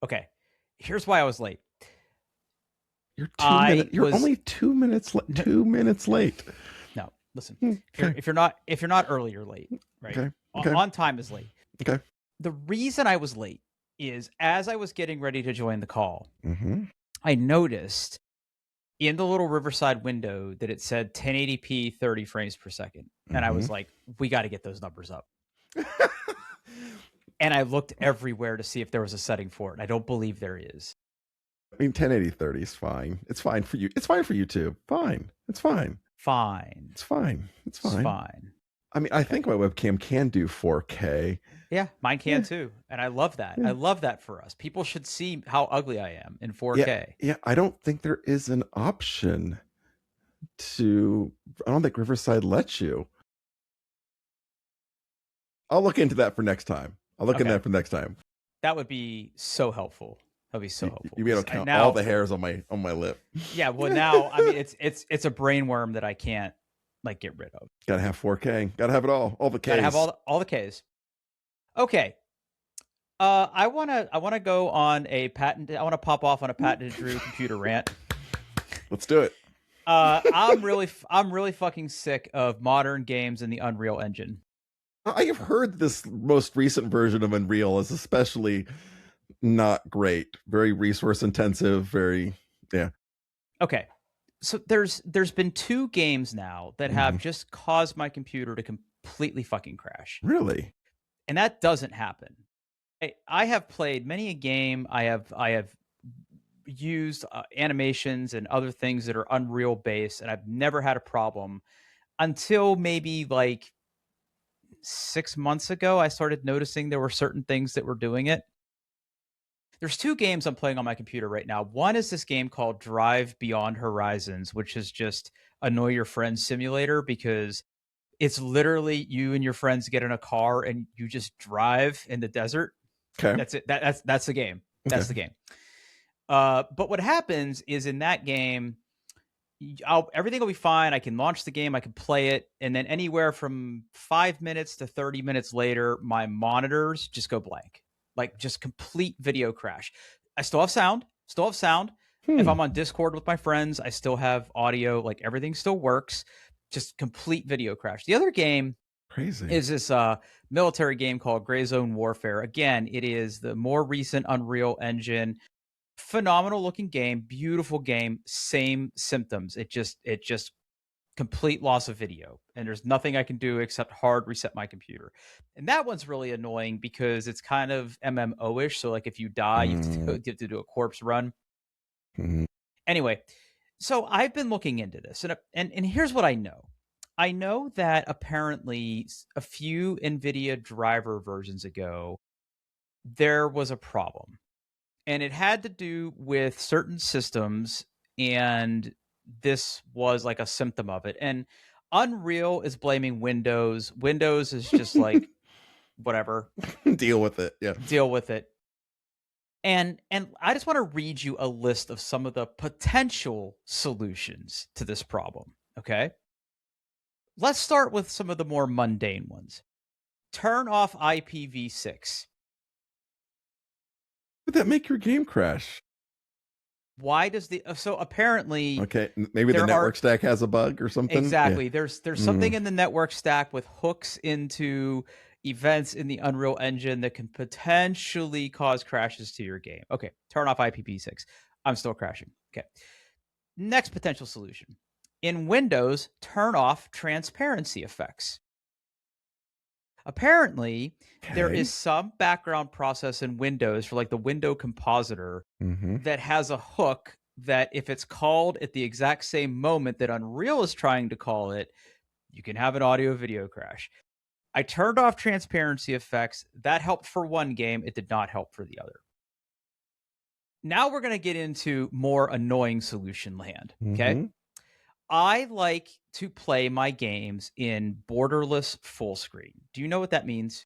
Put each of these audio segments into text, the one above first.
Okay, here's why I was late. You're I You're was only 2 minutes. 2 minutes late. no. Listen, Okay. if you're not early, you're late. Right? Okay. Okay. On time is late. Okay. The reason I was late is as I was getting ready to join the call, Mm-hmm. I noticed in the little Riverside window that it said 1080p 30 frames per second. And I Mm-hmm. was like, we got to get those numbers up. And I looked everywhere to see if there was a setting for it. And I don't believe there is. I mean, 1080/30 is fine. It's fine for you. It's fine for you too. Fine. It's fine. Fine. It's fine. It's fine. It's fine. I mean, I think my webcam can do 4K. Yeah, mine can too. And I love that. Yeah. I love that for us. People should see how ugly I am in 4K. Yeah, I don't think there is an option to, I don't think Riverside lets you. I'll look into that for next time. I'll look into that for next time. That would be so helpful. That'd be so helpful. You'll be able to count all the hairs on my lip. Yeah, well now, I mean, it's a brain worm that I can't like get rid of. Gotta have 4K. Gotta have it all the Ks. Gotta have all the Ks. Okay. I wanna go on a patent. I wanna pop off on a patented Drew computer rant. Let's do it. I'm really fucking sick of modern games in the Unreal Engine. I have heard this most recent version of Unreal is especially not great. Very resource intensive. Very, yeah. Okay. So there's been 2 games now that have just caused my computer to completely fucking crash. Really? And that doesn't happen. I have played many a game. I have used animations and other things that are Unreal based, and I've never had a problem until maybe like 6 months ago. I started noticing there were certain things that were doing it. There's 2 games I'm playing on my computer right now. One is this game called Drive Beyond Horizons, which is just annoy your friends simulator, because it's literally you and your friends get in a car and you just drive in the desert. Okay. That's it. That's the game. That's the game. But what happens is in that game, everything will be fine. I can launch the game, I can play it, and then anywhere from 5 minutes to 30 minutes later, my monitors just go blank. Like just complete video crash. I still have sound. If I'm on Discord with my friends, I still have audio. Like everything still works. Just complete video crash. The other game is this military game called Gray Zone Warfare. Again, it is the more recent Unreal Engine. Phenomenal looking game, beautiful game, same symptoms. It just complete loss of video, and there's nothing I can do except hard reset my computer. And that one's really annoying because it's kind of MMO-ish. So like if you die, you have to do a corpse run. Anyway, so I've been looking into this, and here's what I know. I know that apparently a few NVIDIA driver versions ago, there was a problem. And it had to do with certain systems, and this was like a symptom of it. And Unreal is blaming Windows. Windows is just like, whatever. Deal with it. Yeah. Deal with it. And I just want to read you a list of some of the potential solutions to this problem. Okay. Let's start with some of the more mundane ones. Turn off IPv6. Would that make your game crash? Why does so apparently okay, maybe the network stack has a bug or something. Exactly. Yeah. There's something in the network stack with hooks into events in the Unreal Engine that can potentially cause crashes to your game. Okay, turn off IPv6. I'm still crashing. Okay. Next potential solution. In Windows, turn off transparency effects. Apparently, there is some background process in Windows for like the window compositor that has a hook that if it's called at the exact same moment that Unreal is trying to call it, you can have an audio video crash. I turned off transparency effects. That helped for one game. It did not help for the other. Now we're going to get into more annoying solution land. Okay. I like to play my games in borderless full screen. Do you know what that means?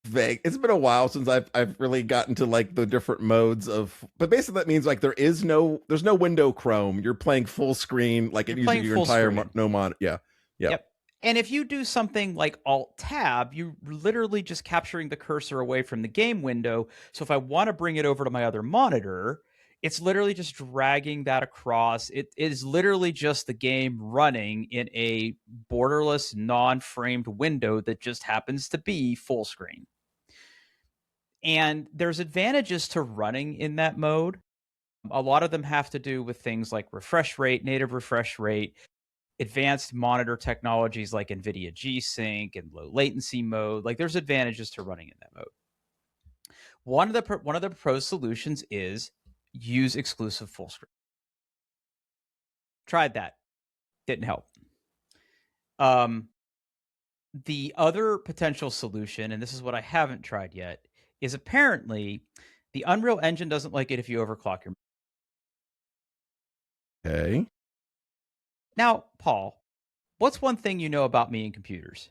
Vague. It's been a while since I've really gotten to like the different modes of, but basically that means like there's no window Chrome. You're playing full screen, like it uses your entire no mod. Yeah. Yep. And if you do something like Alt-Tab, you're literally just capturing the cursor away from the game window. So if I want to bring it over to my other monitor, it's literally just dragging that across. It is literally just the game running in a borderless, non-framed window that just happens to be full screen. And there's advantages to running in that mode. A lot of them have to do with things like refresh rate, native refresh rate, advanced monitor technologies like NVIDIA G-Sync and low latency mode. Like there's advantages to running in that mode. One of the pro solutions is use exclusive full screen. Tried that. Didn't help. The other potential solution, and this is what I haven't tried yet, is apparently the Unreal Engine doesn't like it if you overclock your. Okay. Now, Paul, what's one thing you know about me and computers?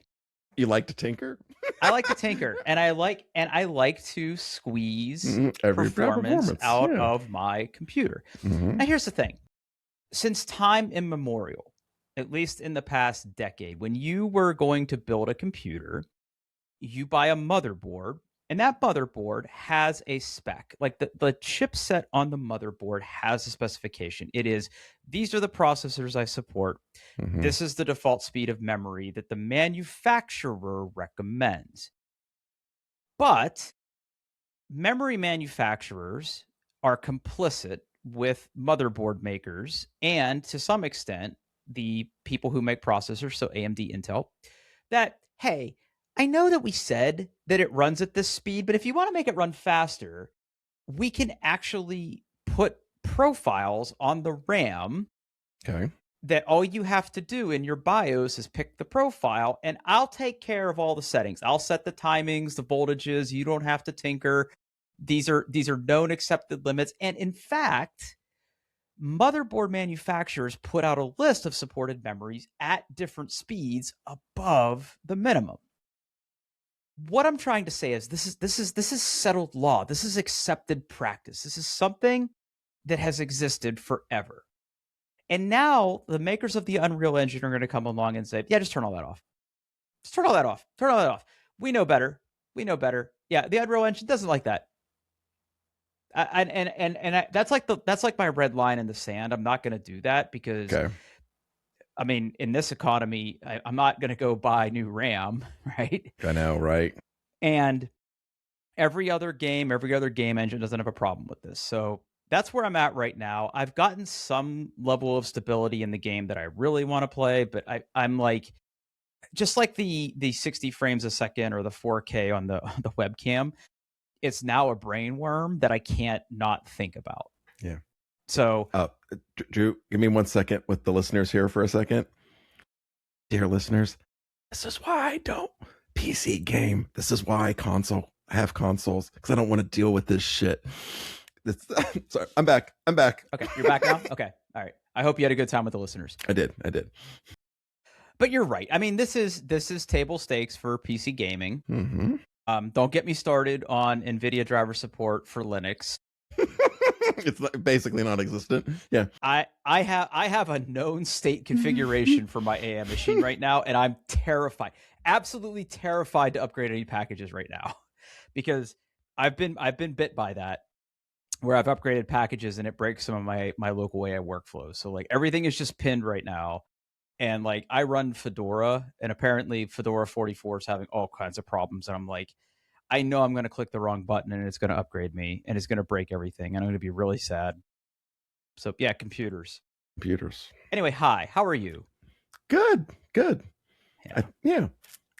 You like to tinker? I like to tinker, and I like to squeeze Every performance out of my computer. Now, here's the thing. Since time immemorial, at least in the past decade, when you were going to build a computer, you buy a motherboard, and that motherboard has a spec. Like the chipset on the motherboard has a specification. It is, these are the processors I support. This is the default speed of memory that the manufacturer recommends. But memory manufacturers are complicit with motherboard makers and, to some extent, the people who make processors, so AMD, Intel, that, hey, I know that we said that it runs at this speed, but if you want to make it run faster, we can actually put profiles on the RAM. Okay. That all you have to do in your BIOS is pick the profile, and I'll take care of all the settings. I'll set the timings, the voltages. You don't have to tinker. These are known accepted limits. And in fact, motherboard manufacturers put out a list of supported memories at different speeds above the minimum. What I'm trying to say is this is settled law. This is accepted practice. This is something that has existed forever. And now the makers of the Unreal Engine are going to come along and say, yeah, just turn all that off. Just turn all that off. Turn all that off. We know better. We know better. Yeah, the Unreal Engine doesn't like that. That's like my red line in the sand. I'm not going to do that because, I mean, in this economy, I'm not going to go buy new RAM, right? I know, right? And every other game engine doesn't have a problem with this. So that's where I'm at right now. I've gotten some level of stability in the game that I really want to play, but I'm like, just like the 60 frames a second or the 4K on the webcam, it's now a brain worm that I can't not think about. Yeah. So, Drew, give me 1 second with the listeners here for a second. Dear listeners, this is why I don't PC game. This is why I have consoles, because I don't want to deal with this shit. Sorry, I'm back. Okay, you're back now? Okay, all right. I hope you had a good time with the listeners. I did. But you're right. I mean, this is table stakes for PC gaming. Don't get me started on NVIDIA driver support for Linux. It's basically non-existent. Yeah. I have a known state configuration for my AM machine right now, and I'm terrified, absolutely terrified to upgrade any packages right now, because I've been bit by that, where I've upgraded packages and it breaks some of my local AI workflows. So like everything is just pinned right now. And like I run Fedora, and apparently Fedora 44 is having all kinds of problems. And I'm like, I know I'm going to click the wrong button and it's going to upgrade me and it's going to break everything. And I'm going to be really sad. So yeah, computers. Anyway, hi, how are you? Good. Yeah.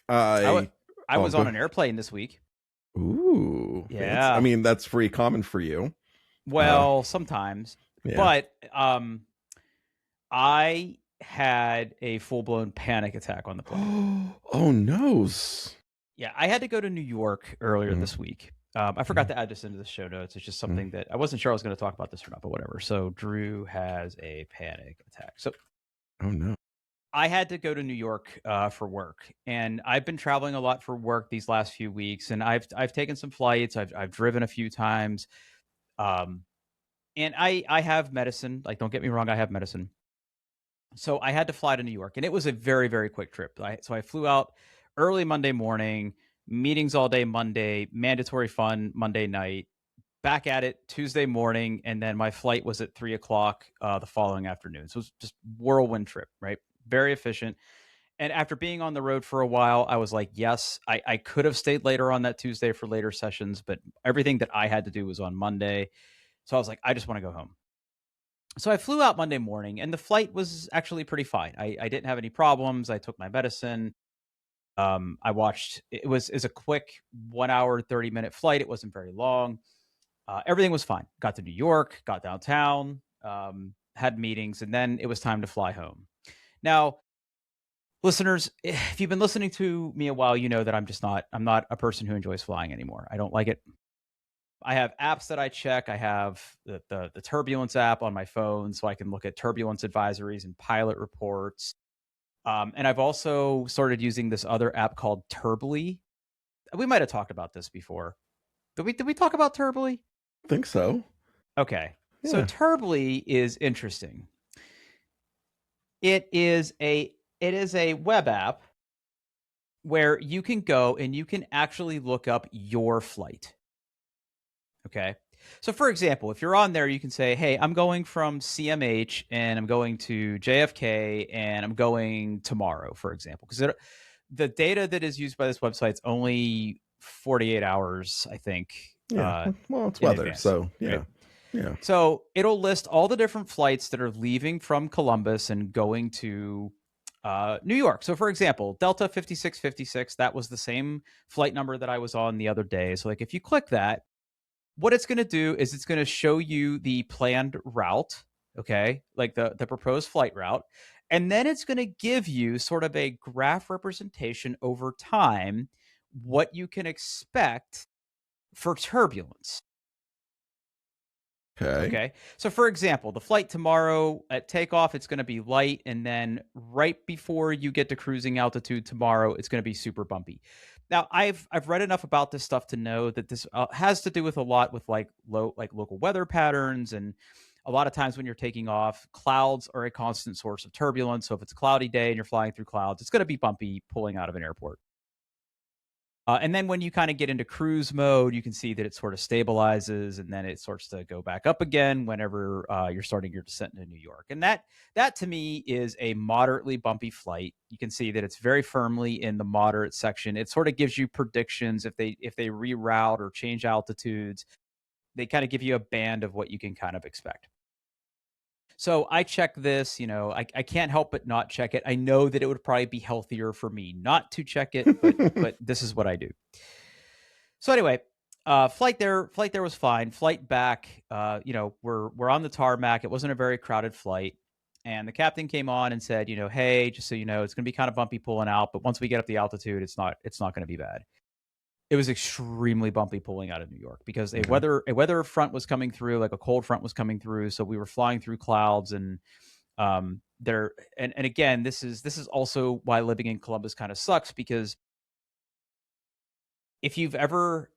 I was on an airplane this week. Ooh. Yeah. I mean, that's pretty common for you. Well, sometimes. Yeah. But I had a full-blown panic attack on the plane. Oh, no. Yeah, I had to go to New York earlier this week. I forgot to add this into the show notes. It's just something that I wasn't sure I was going to talk about this or not, but whatever. So Drew has a panic attack. So, oh no. I had to go to New York for work, and I've been traveling a lot for work these last few weeks, and I've taken some flights. I've driven a few times, and I have medicine. Like, don't get me wrong, I have medicine. So I had to fly to New York, and it was a very, very quick trip. So I flew out early Monday morning, meetings all day Monday, mandatory fun Monday night, back at it Tuesday morning, and then my flight was at 3 o'clock the following afternoon. So it was just whirlwind trip, right? Very efficient. And after being on the road for a while, I was like, yes, I could have stayed later on that Tuesday for later sessions, but everything that I had to do was on Monday. So I was like, I just want to go home. So I flew out Monday morning, and the flight was actually pretty fine. I didn't have any problems. I took my medicine. I watched. It was a quick 1 hour 30-minute flight. It wasn't very long. Everything was fine. Got to New York, got downtown, had meetings, and then it was time to fly home. Now, listeners, if you've been listening to me a while, you know that I'm not a person who enjoys flying anymore. I don't like it. I have apps that I check. I have the turbulence app on my phone, so I can look at turbulence advisories and pilot reports. And I've also started using this other app called Turbly. We might have talked about this before. Did we talk about Turbly? I think so. Okay. Yeah. So Turbly is interesting. It is a web app where you can go and you can actually look up your flight. Okay. So for example, if you're on there, you can say, hey, I'm going from CMH and I'm going to JFK and I'm going tomorrow, for example, because the data that is used by this website is only 48 hours, I think. Yeah. Well, it's in weather. advance, So, yeah. right? Yeah. So it'll list all the different flights that are leaving from Columbus and going to New York. So for example, Delta 5656, that was the same flight number that I was on the other day. So like if you click that, what it's going to do is it's going to show you the planned route, okay, like the proposed flight route. And then it's going to give you sort of a graph representation over time, what you can expect for turbulence. Okay. So for example, the flight tomorrow at takeoff, it's going to be light. And then right before you get to cruising altitude tomorrow, it's going to be super bumpy. Now, I've read enough about this stuff to know that this has to do with a lot with like local weather patterns, and a lot of times when you're taking off, clouds are a constant source of turbulence. So if it's a cloudy day and you're flying through clouds, it's going to be bumpy pulling out of an airport. And then when you kind of get into cruise mode, you can see that it sort of stabilizes, and then it starts to go back up again whenever you're starting your descent into New York. And that to me is a moderately bumpy flight. You can see that it's very firmly in the moderate section. It sort of gives you predictions if they reroute or change altitudes. They kind of give you a band of what you can kind of expect. So I check this, I can't help but not check it. I know that it would probably be healthier for me not to check it, but this is what I do. So anyway, flight there was fine. Flight back, we're on the tarmac. It wasn't a very crowded flight. And the captain came on and said, hey, just so you know, it's going to be kind of bumpy pulling out, but once we get up the altitude, it's not going to be bad. It was extremely bumpy pulling out of New York because a weather front was coming through, like a cold front was coming through. So we were flying through clouds, and again, this is also why living in Columbus kind of sucks, because if you've ever,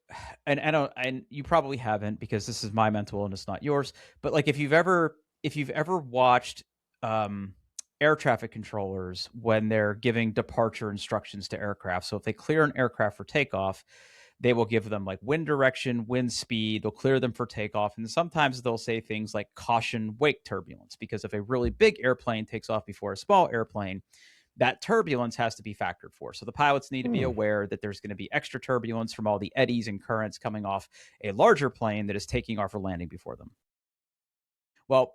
and you probably haven't, because this is my mental and it's not yours, but like if you've ever watched air traffic controllers when they're giving departure instructions to aircraft. So if they clear an aircraft for takeoff, they will give them like wind direction, wind speed, they'll clear them for takeoff. And sometimes they'll say things like caution wake turbulence, because if a really big airplane takes off before a small airplane, that turbulence has to be factored for. So the pilots need to be aware that there's going to be extra turbulence from all the eddies and currents coming off a larger plane that is taking off or landing before them. Well,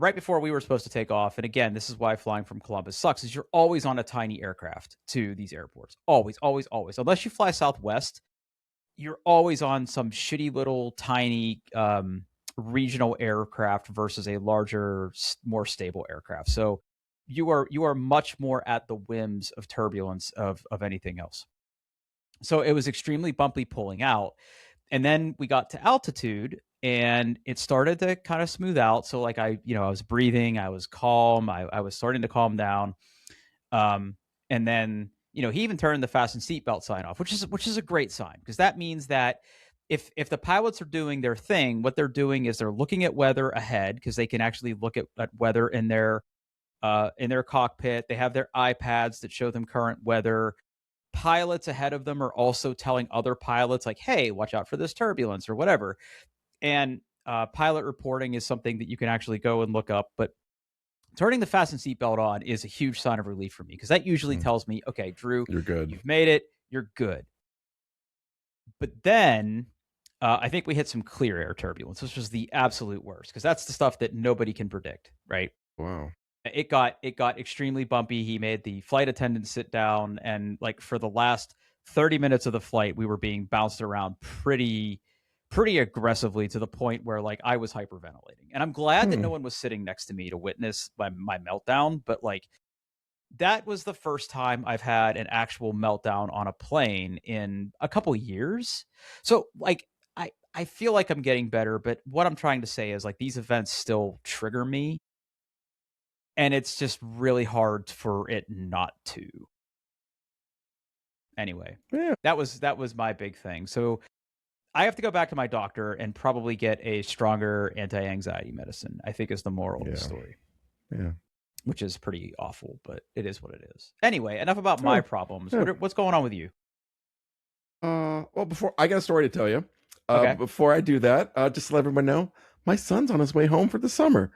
right before we were supposed to take off, and again, this is why flying from Columbus sucks, is you're always on a tiny aircraft to these airports. Always, always, always. Unless you fly Southwest, you're always on some shitty little tiny regional aircraft versus a larger, more stable aircraft. So you are much more at the whims of turbulence of anything else. So it was extremely bumpy pulling out. And then we got to altitude, and it started to kind of smooth out. So like I was breathing, I was calm, I was starting to calm down. And then, he even turned the fasten seatbelt sign off, which is a great sign, because that means that if the pilots are doing their thing, what they're doing is they're looking at weather ahead, because they can actually look at weather in their in their cockpit. They have their iPads that show them current weather. Pilots ahead of them are also telling other pilots, like, hey, watch out for this turbulence or whatever. And pilot reporting is something that you can actually go and look up. But turning the fasten seatbelt on is a huge sign of relief for me, because that usually tells me, okay, Drew, you're good. You've made it. You're good. But then I think we hit some clear air turbulence, which was the absolute worst, because that's the stuff that nobody can predict, right? Wow. It got extremely bumpy. He made the flight attendant sit down, and like for the last 30 minutes of the flight, we were being bounced around pretty aggressively, to the point where like I was hyperventilating. And I'm glad that no one was sitting next to me to witness my meltdown, but like that was the first time I've had an actual meltdown on a plane in a couple years. So like I feel like I'm getting better, but what I'm trying to say is like these events still trigger me, and it's just really hard for it not to. Anyway, Yeah. that was my big thing. So I have to go back to my doctor and probably get a stronger anti-anxiety medicine, I think, is the moral of the story. Yeah. Which is pretty awful, but it is what it is. Anyway, enough about my problems. What's going on with you? Well, before I got a story to tell you. Okay. Before I do that, just to let everyone know, my son's on his way home for the summer.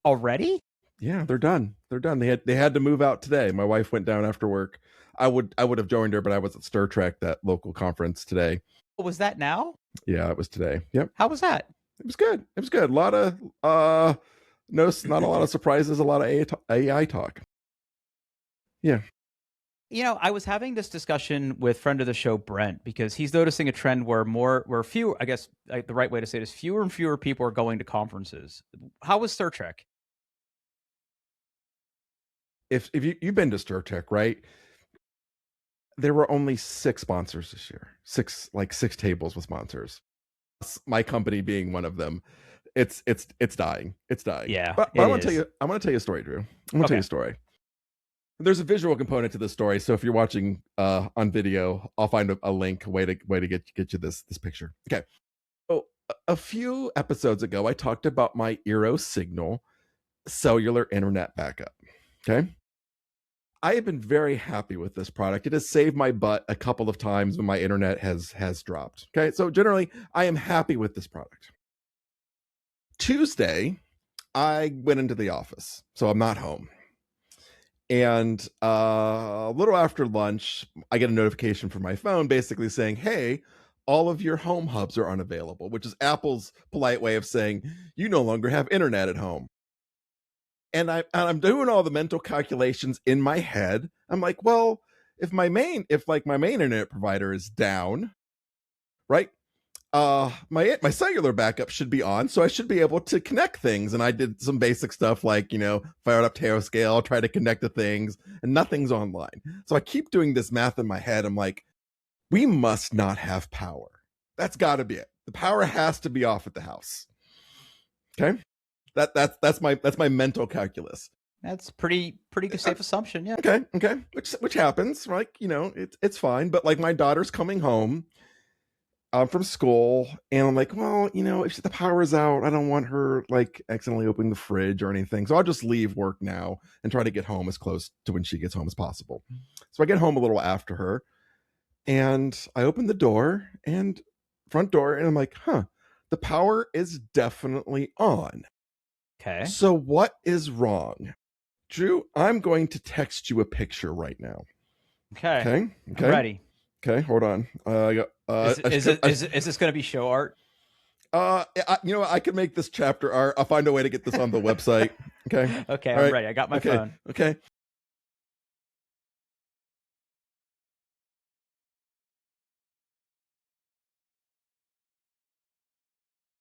Already? Yeah, they're done. They're done. They had to move out today. My wife went down after work. I would have joined her, but I was at Stir Trek, that local conference today. Was that now? Yeah, it was today. Yep. How was that? It was good. It was good. A lot of not a lot of surprises. A lot of AI talk. Yeah. You know, I was having this discussion with friend of the show, Brent, because he's noticing a trend where fewer, I guess the right way to say it is fewer and fewer people are going to conferences. How was Star Trek? If you've been to Star Trek, right? There were only 6 sponsors this year. 6 tables with sponsors. My company being one of them. It's dying. It's dying. Yeah. But I want to tell you a story, Drew. I'm gonna tell you a story. There's a visual component to the story, so if you're watching on video, I'll find a link, a way to get you this picture. Okay. So a few episodes ago, I talked about my Eero Signal cellular internet backup. Okay. I have been very happy with this product. It has saved my butt a couple of times when my internet has dropped. Okay. So generally, I am happy with this product. Tuesday, I went into the office, so I'm not home. And a little after lunch, I get a notification from my phone basically saying, hey, all of your home hubs are unavailable, which is Apple's polite way of saying you no longer have internet at home. And I'm doing all the mental calculations in my head. I'm like, well, if my main internet provider is down, right? My cellular backup should be on, so I should be able to connect things. And I did some basic stuff like, fired up Tailscale, try to connect to things, and nothing's online. So I keep doing this math in my head. I'm like, we must not have power. That's got to be it. The power has to be off at the house. Okay, that's my mental calculus. That's pretty safe assumption. Yeah. Okay. Which happens, right? It's fine. But like my daughter's coming home from school, and I'm like, well, if the power is out, I don't want her like accidentally opening the fridge or anything. So I'll just leave work now and try to get home as close to when she gets home as possible. So I get home a little after her, and I open the front door, and I'm like, the power is definitely on. Okay. So what is wrong? Drew, I'm going to text you a picture right now. Okay. I'm ready. Okay, hold on. Is this going to be show art? I could make this chapter art. I'll find a way to get this on the website. Okay. Okay, I'm ready. I got my phone. Okay.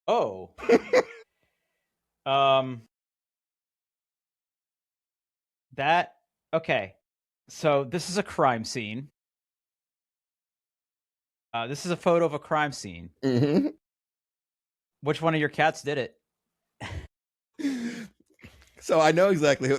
Oh. Okay. So this is a crime scene. This is a photo of a crime scene. Mm-hmm. Which one of your cats did it? So I know exactly who.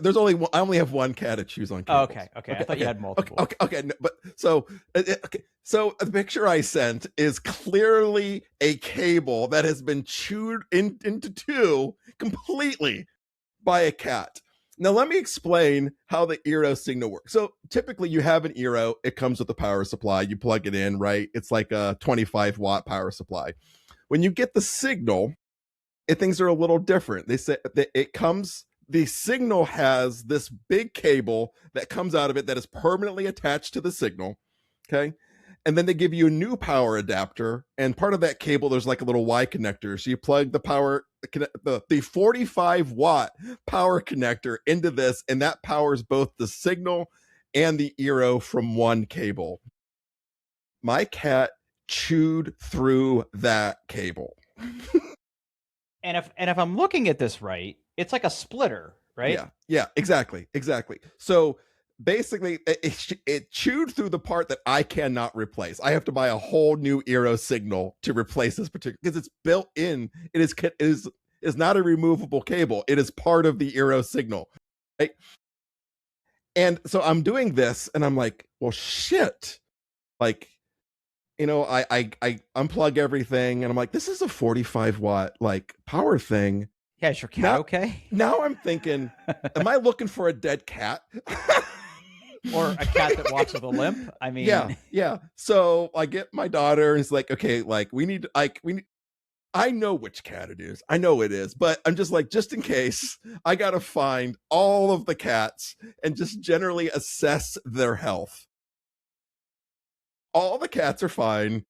I only have one cat to choose on. Oh, okay. I thought you had multiple. Okay. No, but so the picture I sent is clearly a cable that has been chewed into two completely by a cat. Now let me explain how the Eero signal works. So typically you have an Eero, it comes with a power supply, you plug it in, right? It's like a 25-watt power supply. When you get the signal, things are a little different. They say that the signal has this big cable that comes out of it that is permanently attached to the signal. Okay. And then they give you a new power adapter, and part of that cable, there's like a little Y connector. So you plug the 45-watt power connector into this, and that powers both the signal and the Eero from one cable. My cat chewed through that cable. And if I'm looking at this right, it's like a splitter, right? Yeah, exactly. So basically, it chewed through the part that I cannot replace. I have to buy a whole new Eero signal to replace this particular, because it's built in. It is not a removable cable. It is part of the Eero signal, right? And so I'm doing this, and I'm like, well, shit, like. I unplug everything, and I'm like, this is a 45-watt like power thing. Yeah, is your cat okay? Now I'm thinking, am I looking for a dead cat? Or a cat that walks with a limp? I mean, yeah. So I get my daughter, and it's like, okay, like we need. I know which cat it is. I know it is, but I'm just like, just in case, I gotta find all of the cats and just generally assess their health. All the cats are fine.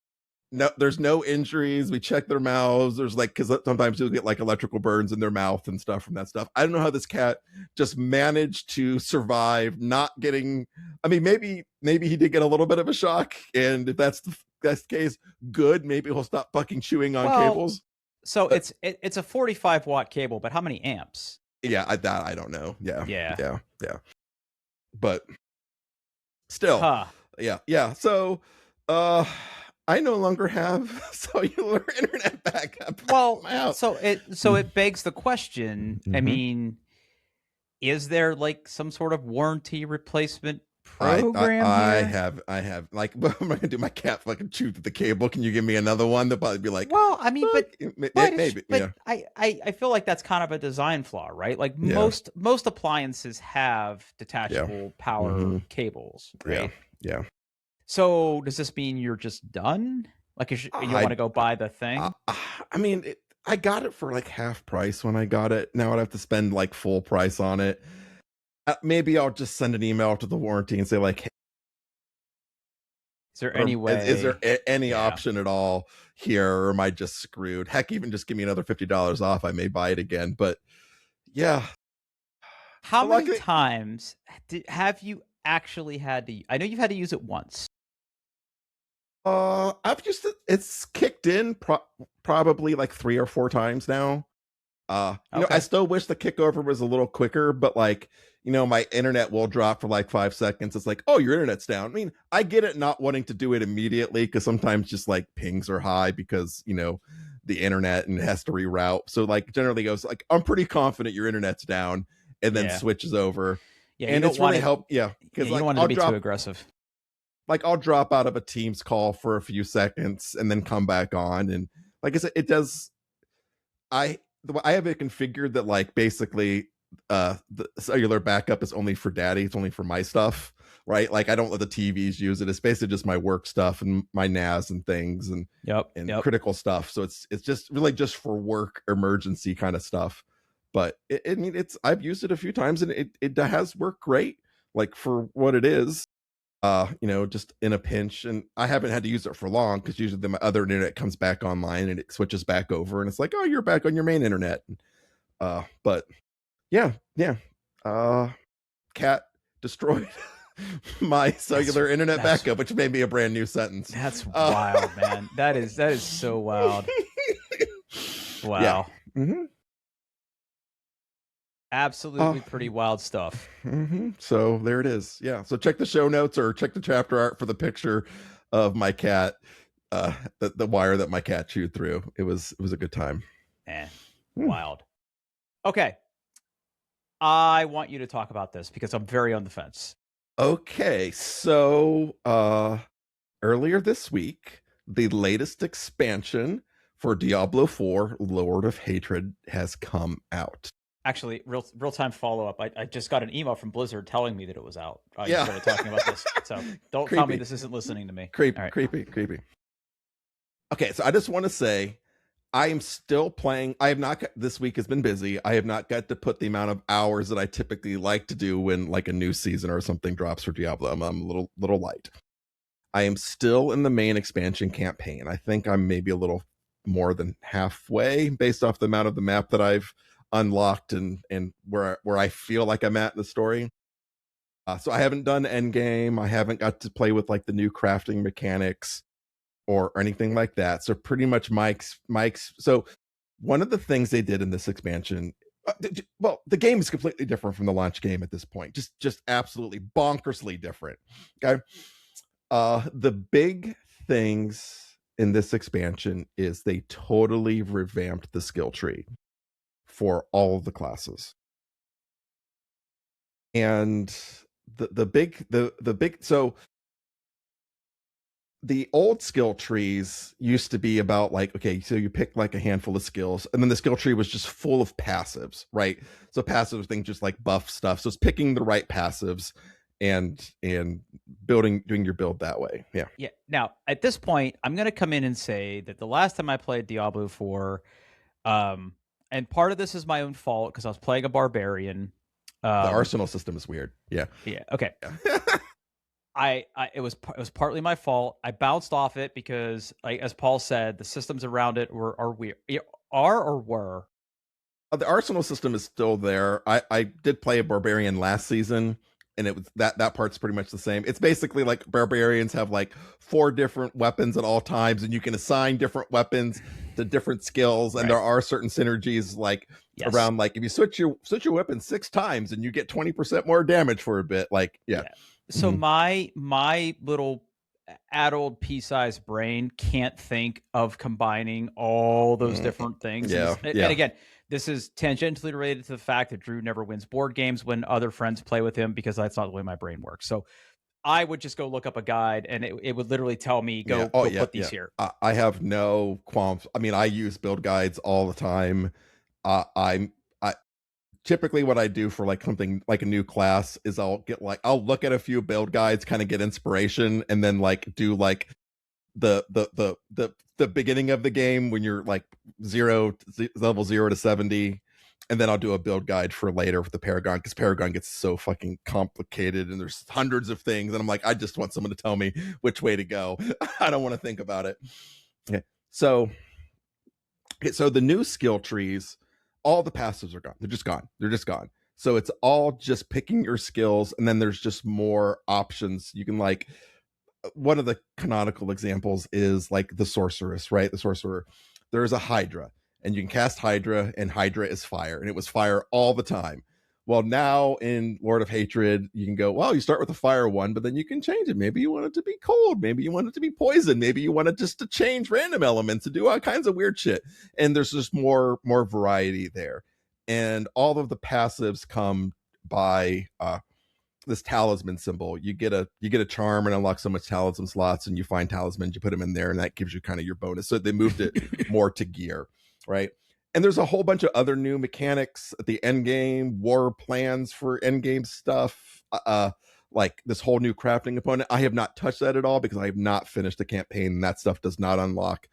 No, there's no injuries. We check their mouths. There's like, because sometimes you'll get like electrical burns in their mouth and stuff from that stuff. I don't know how this cat just managed to survive not getting. I mean, maybe he did get a little bit of a shock, and if that's the case, good. Maybe he'll stop fucking chewing on cables. So but, it's a 45-watt cable, but how many amps? Yeah, I don't know. Yeah. But still, yeah. So, I no longer have cellular internet backup. Well, so it begs the question. I mean, is there like some sort of warranty replacement program? I have. Like, what am I gonna do? My cat fucking chewed through the cable. Can you give me another one? They'll probably be like, well, I mean, but maybe. But I feel like that's kind of a design flaw, right? Like most appliances have detachable power cables, right? Yeah. So does this mean you're just done? Like you want to go buy the thing? I mean, I got it for like half price when I got it. Now I'd have to spend like full price on it. Maybe I'll just send an email to the warranty and say like, hey, is there any way? Is there any option at all here, or am I just screwed? Heck, even just give me another $50 off. I may buy it again. But yeah. How many times have you actually had to? I know you've had to use it once. I've used it. It's kicked in probably like 3 or 4 times now. You know, I still wish the kickover was a little quicker, but like, you know, my internet will drop for like 5 seconds. It's like, oh, your internet's down. I mean, I get it not wanting to do it immediately, because sometimes just like pings are high because, you know, the internet and it has to reroute. So like generally goes like, I'm pretty confident your internet's down, and then switches over. Yeah, and it's really helped. Yeah, because you don't want it to be too aggressive. Like I'll drop out of a Teams call for a few seconds and then come back on, and like I said, it does. I have it configured that like basically the cellular backup is only for daddy. It's only for my stuff, right? Like I don't let the TVs use it. It's basically just my work stuff and my NAS and things and critical stuff. So it's just really just for work emergency kind of stuff. But I've used it a few times, and it has worked great, like for what it is. You know, just in a pinch. And I haven't had to use it for long, because usually my other internet comes back online and it switches back over, and it's like, oh, you're back on your main internet. But yeah. Cat destroyed my cellular internet backup, which made me a brand new sentence. That's wild, man. That is so wild. Wow. Yeah. Absolutely pretty wild stuff. So there it is. Yeah. So check the show notes or check the chapter art for the picture of my cat, the wire that my cat chewed through. It was a good time. Wild. Okay. I want you to talk about this because I'm very on the fence. Okay. So earlier this week, the latest expansion for Diablo 4, Lord of Hatred, has come out. Actually, real time follow up. I just got an email from Blizzard telling me that it was out. You Yeah. started talking about this, so don't tell me this isn't listening to me. All right. Creepy. Okay, so I just want to say I am still playing. I have not. This week has been busy. I have not got to put the amount of hours that I typically like to do when like a new season or something drops for Diablo. I'm a little light. I am still in the main expansion campaign. I think I'm maybe a little more than halfway based off the amount of the map that I've unlocked and where I feel like I'm at in the story. So I haven't done endgame. I haven't got to play with like the new crafting mechanics or anything like that. So pretty much Mike's. So one of the things they did in this expansion, well, the game is completely different from the launch game at this point. Just absolutely bonkersly different. Okay. The big things in this expansion is they totally revamped the skill tree for all of the classes. And the big so the old skill trees used to be about like, okay, so you pick like a handful of skills and then the skill tree was just full of passives, right? So passive things just like buff stuff. So it's picking the right passives and doing your build that way. Yeah. Now at this point, I'm going to come in and say that the last time I played Diablo 4, and part of this is my own fault because I was playing a barbarian. The arsenal system is weird. Yeah. Okay. Yeah. It was partly my fault. I bounced off it because, like, as Paul said, the systems around it are weird. Were. The arsenal system is still there. I did play a barbarian last season, and it was that part's pretty much the same. It's basically like barbarians have like 4 different weapons at all times, and you can assign different weapons to different skills, and right. There are certain synergies like around like if you switch your weapon 6 times and you get 20% more damage for a bit. Like yeah. So my little addled pea-sized brain can't think of combining all those different things. Yeah. And again, this is tangentially related to the fact that Drew never wins board games when other friends play with him because that's not the way my brain works. So I would just go look up a guide and it would literally tell me, go put these here. I have no qualms. I mean, I use build guides all the time. Typically what I do for like something like a new class is I'll look at a few build guides, kind of get inspiration, and then like do like the beginning of the game when you're like level 0 to 70, and then I'll do a build guide for later with the Paragon, because Paragon gets so fucking complicated and there's hundreds of things, and I'm like, I just want someone to tell me which way to go. I don't want to think about it. Okay. So the new skill trees, all the passives are gone. They're just gone. So it's all just picking your skills, and then there's just more options. You can like, one of the canonical examples is like the sorceress, right? The sorcerer. There's a Hydra, and you can cast Hydra, and Hydra is fire, and it was fire all the time. Well, now in Lord of Hatred, you can go, well, you start with the fire one, but then you can change it. Maybe you want it to be cold. Maybe you want it to be poison. Maybe you want it just to change random elements and do all kinds of weird shit. And there's just more variety there. And all of the passives come by this talisman symbol. You get a charm and unlock so much talisman slots, and you find talismans, you put them in there, and that gives you kind of your bonus. So they moved it more to gear, right? And there's a whole bunch of other new mechanics at the end game, war plans for end game stuff, like this whole new crafting component. I have not touched that at all because I have not finished the campaign, and that stuff does not unlock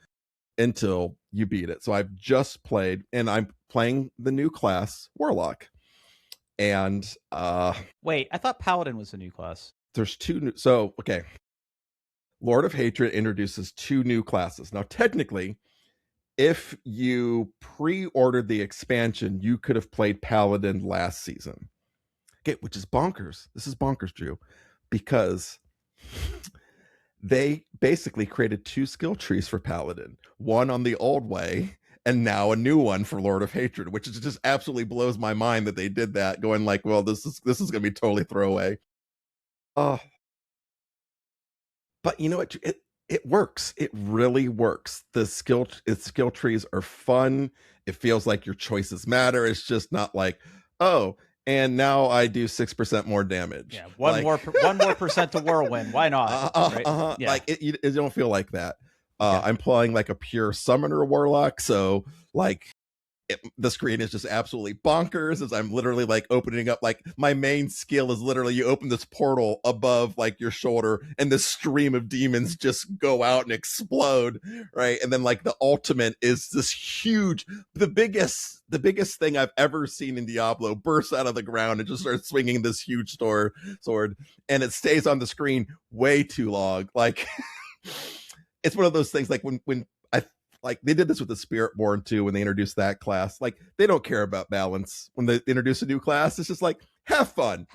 until you beat it. So I've just played, and I'm playing the new class, Warlock. And wait, I thought Paladin was a new class. There's 2 new. So okay, Lord of Hatred introduces 2 new classes. Now technically, if you pre-ordered the expansion, you could have played Paladin last season. Okay, which is bonkers. This is bonkers, Drew, because they basically created 2 skill trees for Paladin, one on the old way, and now a new one for Lord of Hatred, which is just absolutely blows my mind that they did that, going like, well, this is going to be totally throwaway. But you know what? It works. It really works. The skill trees are fun. It feels like your choices matter. It's just not like, oh, and now I do 6% more damage. Yeah, one more percent to whirlwind. Why not? Right? Yeah. Like it don't feel like that. I'm playing like a pure summoner warlock, so like the screen is just absolutely bonkers as I'm literally like opening up, like my main skill is literally you open this portal above like your shoulder and this stream of demons just go out and explode, right? And then like the ultimate is this huge, the biggest thing I've ever seen in Diablo bursts out of the ground and just starts swinging this huge sword, and it stays on the screen way too long. Like it's one of those things like when I like they did this with the Spiritborn too when they introduced that class. Like they don't care about balance when they introduce a new class. It's just like have fun.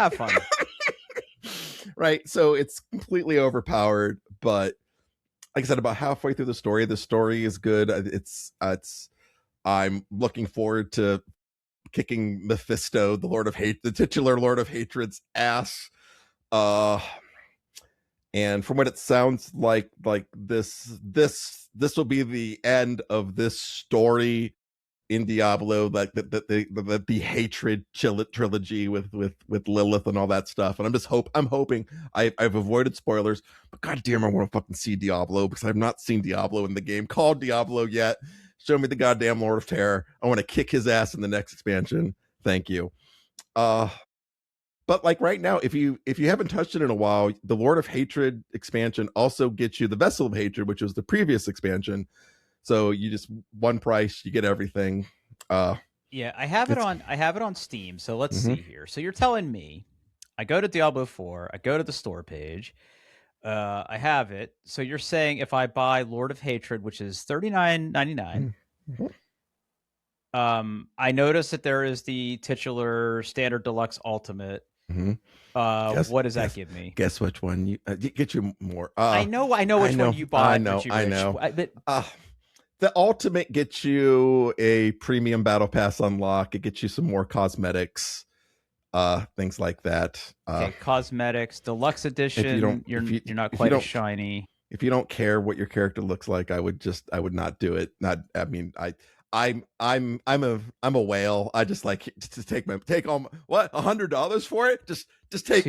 Right? So it's completely overpowered, but like I said, about halfway through the story is good. It's I'm looking forward to kicking Mephisto, the Lord of Hate, the titular Lord of Hatred's ass. And from what it sounds like this will be the end of this story in Diablo, like the hatred trilogy with Lilith and all that stuff. And I'm hoping I've avoided spoilers, but goddamn, I want to fucking see Diablo because I've not seen Diablo in the game called Diablo yet. Show me the goddamn Lord of Terror. I want to kick his ass in the next expansion. Thank you. But like right now, if you haven't touched it in a while, the Lord of Hatred expansion also gets you the Vessel of Hatred, which was the previous expansion. So you just one price, you get everything. Yeah, I have it on Steam. So let's see here. So you're telling me I go to Diablo 4, I go to the store page, I have it. So you're saying if I buy Lord of Hatred, which is $39.99, I notice that there is the titular standard deluxe ultimate. What does that give me? Guess which one you get you more. I know which one you bought. I know. The ultimate gets you a premium battle pass unlock. It gets you some more cosmetics, things like that. Okay, cosmetics, deluxe edition. You're not quite as shiny. If you don't care what your character looks like, I would not do it. I'm a whale. I just like to take all what $100 for it. Just take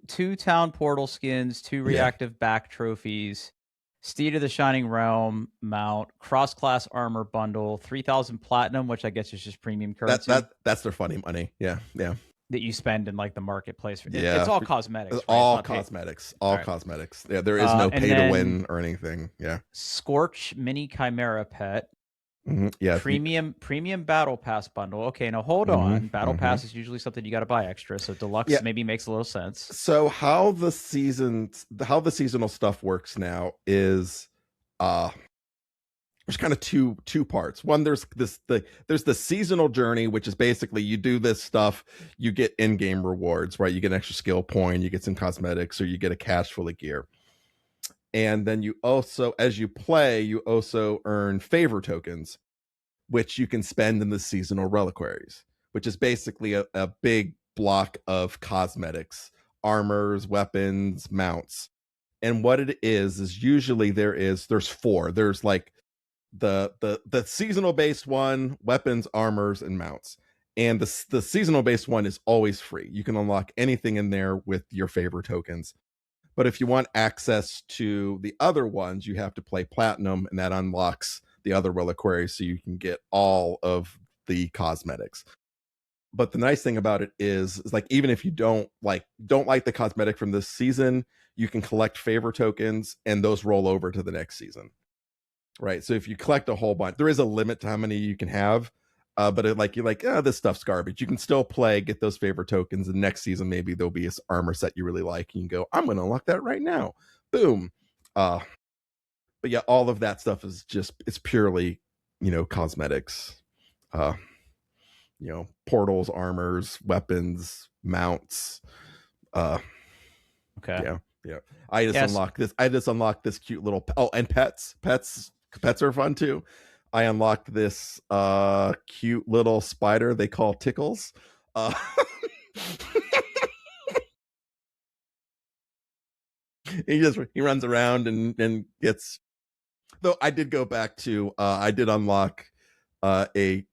two town portal skins, 2 reactive back trophies, Steed of the Shining Realm mount, cross class armor bundle, 3,000 platinum, which I guess is just premium currency. That's their funny money. Yeah. That you spend in like the marketplace. It's all cosmetics. It's all cosmetics. Cosmetics. Yeah, there is no pay to win or anything. Yeah. Scorch mini Chimera pet. Yeah, premium battle pass bundle. Okay, now hold on. Battle pass is usually something you got to buy extra, so deluxe maybe makes a little sense. So how the seasonal stuff works now is there's kind of two parts. One, there's the seasonal journey, which is basically you do this stuff, you get in-game rewards, right? You get an extra skill point, you get some cosmetics, or you get a cache full of gear. And then you also, as you play, you also earn favor tokens, which you can spend in the seasonal reliquaries, which is basically a big block of cosmetics, armors, weapons, mounts. And what it is usually there's 4. There's like the seasonal based one, weapons, armors, and mounts. And the seasonal based one is always free. You can unlock anything in there with your favor tokens. But if you want access to the other ones, you have to play platinum, and that unlocks the other reliquaries so you can get all of the cosmetics. But the nice thing about it is like even if you don't like the cosmetic from this season, you can collect favor tokens and those roll over to the next season. Right? So if you collect a whole bunch, there is a limit to how many you can have. But you're like, this stuff's garbage. You can still play, get those favor tokens, and next season maybe there'll be an armor set you really like, and you can go, I'm going to unlock that right now. Boom. But yeah, all of that stuff is it's purely, cosmetics. Portals, armors, weapons, mounts. Okay. Yeah. I just unlocked this cute little. Oh, and pets. Pets are fun too. I unlocked this cute little spider they call Tickles. He runs around and gets. Though I did go back to I did unlock the